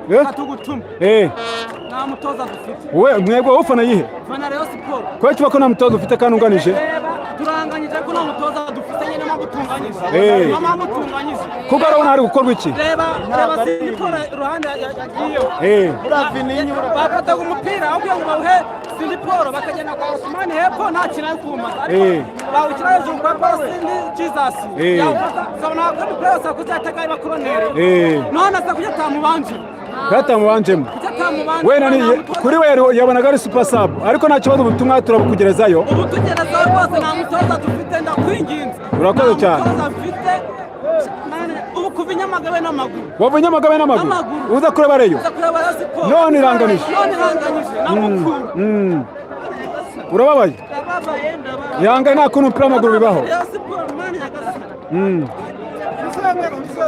Yo. Katugutuma. Nta mutoza dufite. We mwebwe ufana yihe? Fana Rayon Sport. Kwa kiba ko nta mutoza ufite kandi unganije? Turanganyije ko nta mutoza dufite nyine mabutunganyije. Mama mutunganyije. Kuko arabona hari gukorwa iki? Reba sindipora ruhande yagiye. Uravininyi bafata umupira aho kugira ngo bawuhe sindiporo bakagenda kwa Osman hepfo nta kintu kuma. Bawukira hejuru kwa Sindi Jesus. Sabona ko umupira wose kuzataka bakoronere. None asa kujya tamubanje. Batamubanjemo. We nani kuri we yabonaga ari super sub ariko nta kibazo ubutumwa turabukugerezayo. Ubutugerezayo rwose nta mutoza dufite ndakwinginze. Urakoze cyane. Ubu kuva Nyamagabe n'amaguru. Wava Nyamagabe n'amaguru? Uza kureba Rayon? None iranganije. Urababaye? Yanga nta kuntu umupira w'amaguru bibaho.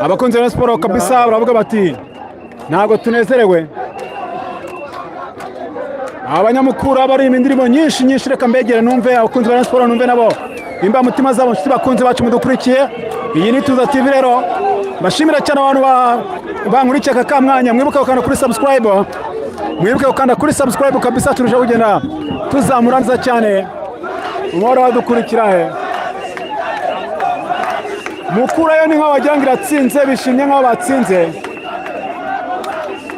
Abakunzi ba siporo kabisa baravuga bati ntabwo tunezerewe. Abanyamukura bari indirimbo nyinshi reka mbegere numve abakunzi ba siporo numve nabo imba mutima zabo nshuti bakunzi bacu mudukurikiye. Iyi ni Tuza TV rero bashimira cyane abantu bankurikiye aka kamwanya. Mwibuke gukanda kuri subscribe, mwibuke gukanda kuri subscribe kabisa. Turusha kugenda tuzamura neza cyane umubare wadukurikira he. Mukura yo ni nk'abagira atsinze bishimye nk'aho batsinze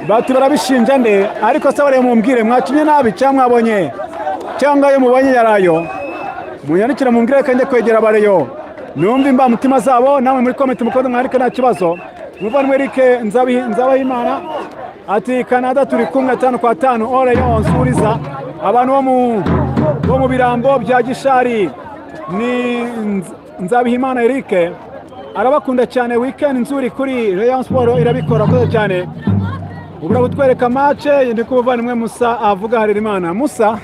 bati barabishinja nde ariko se bare mumbwire mwakinye nabi cyangwa mwabonye cyangwa yo mubonye yarayo munyandikira mumbwire kandi kwegera bareyo numva imba mutima zabo namwe muri comment mukodo mwarike nta kibazo. Muvandimwe Eric Nzabahimana ati Canada turi kumwe 5 kwa 5 Oreyo nsuriza abantu bo mu birambo bya Gishari ni Nzabihimana Eric arabakunda cyane. Weekend nzuri kuri Rayon Sport irabikora koze cyane. Ubura gutwereka match ndi kubuvana Musa avuga Harerimana. Musa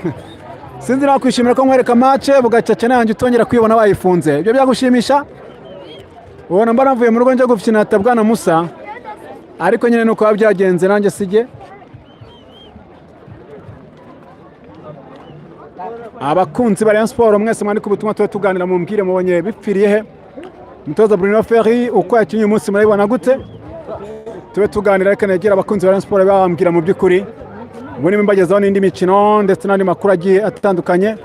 sinzi nakwishimira ko nkwereka match bugacaca nanjye utongera kwibona bayifunze. Ibyo byagushimisha? Ubona mbara mvuye mu rugo nje gufina tabwana Musa ariko nyine nuko babyagenze nanjye sije. Abakunzi ba Rayon Sport mwese mwandika ubutumwa tuganira mu mbwire mubonye bipfiriye he. Mutoza Bruno Ferri uko yakinye umunsi murabibona gute? Tube tuganira reka negera abakunzi ba Rayon Sport babambwira mu by'ukuri ubone imbagezaho n'indi mikino ndetse n'andi makuru agiye atandukanye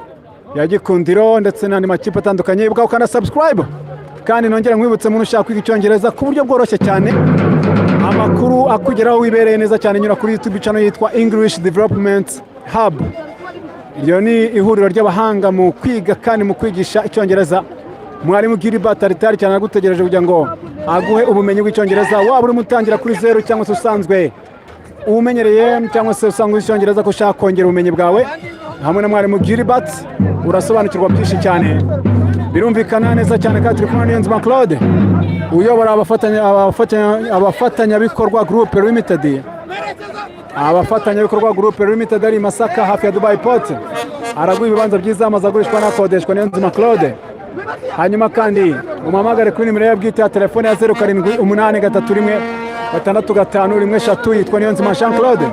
ya Gikundiro ndetse n'andi makipe atandukanye. Ibuka ukanda subscribe kandi nongera nkwibutse umuntu ushaka kwiga icyongereza ku buryo bworoshye cyane amakuru akugeraho wibereye neza cyane nyura kuri YouTube channel yitwa English Development Hub. Iyo ni ihuriro ry'abahanga mu kwiga kandi mu kwigisha icyongereza. Mwarimu Gilbert Aritari cyane agutegereje kugira ngo aguhe ubumenyi bw'icyongereza waba uri mutangira kuri 0 cyangwa se usanzwe umenyereye cyangwa se usanzwe icyongereza ko ushaka kongera ubumenyi bwawe hamwe na mwarimu Gilbert urasobanukirwa byinshi cyane. Birumvikana neza cyane kandi turi kumwe na Niyonzima Claude uyobora abafatanyabikorwa Group Limited. Abafatanyabikorwa Group Limited ari Masaka hafi ya Dubai Port araguha ibibanza byiza amaze agurishwa n'akodeshwa Niyonzima Claude. Hanyuma kandi umamagare kuri nimero y'abwite ya telefone ya 0783165113 yitwa Niyonzima Jean Claude.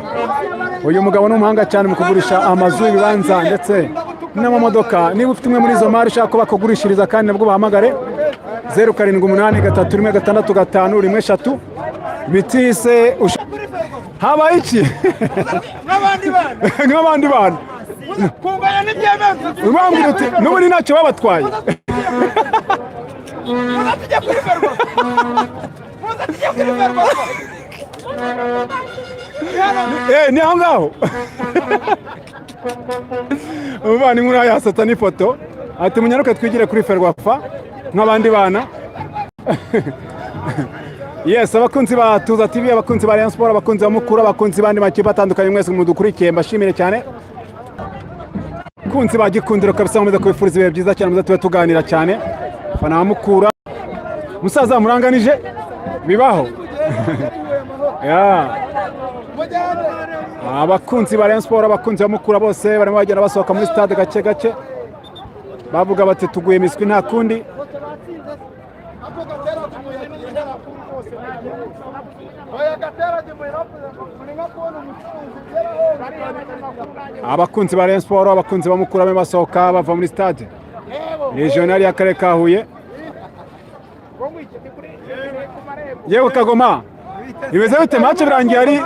Uyu mugabo n'umuhanga cyane mu kugurisha amazu ibibanza ndetse n'amamodoka. Niba ufite imwe muri izo mari ushaka ko bakugurishiriza kandi nabwo bahamagare 0783165113 bitise haba iki nk'abandi bantu kunganya n'ibyemezo urambwira uti n'ubundi ntacyo babatwaye ni aho ngaho umuvana inkuru yasata n'ifoto ati munyaruke twigire kuri Ferwafa nk'abandi bana. Yes, abakunzi ba Tuza TV, abakunzi ba Rayon Sport, abakunzi ba Mukura, abakunzi bandi makipe atandukanye mwese mudukurikiye mbashimire cyane. Abakunzi ba Gikundiro kabisa muze kubifuriza ibihe byiza cyane muze tube tuganira cyane. Fana wa Mukura musaza muranganije bibaho. Abakunzi ba Rayon Sport, abakunzi ba Mukura bose barimo bagenda basohoka muri stade gake gake bavuga bati tuguye miswi nta kundi. Abakunzi ba Rayon Sport, abakunzi ba Mukura barimo basohoka bava muri stade regional y'akarere ka Huye. Yewe Kagoma imeze bite match birangiye ari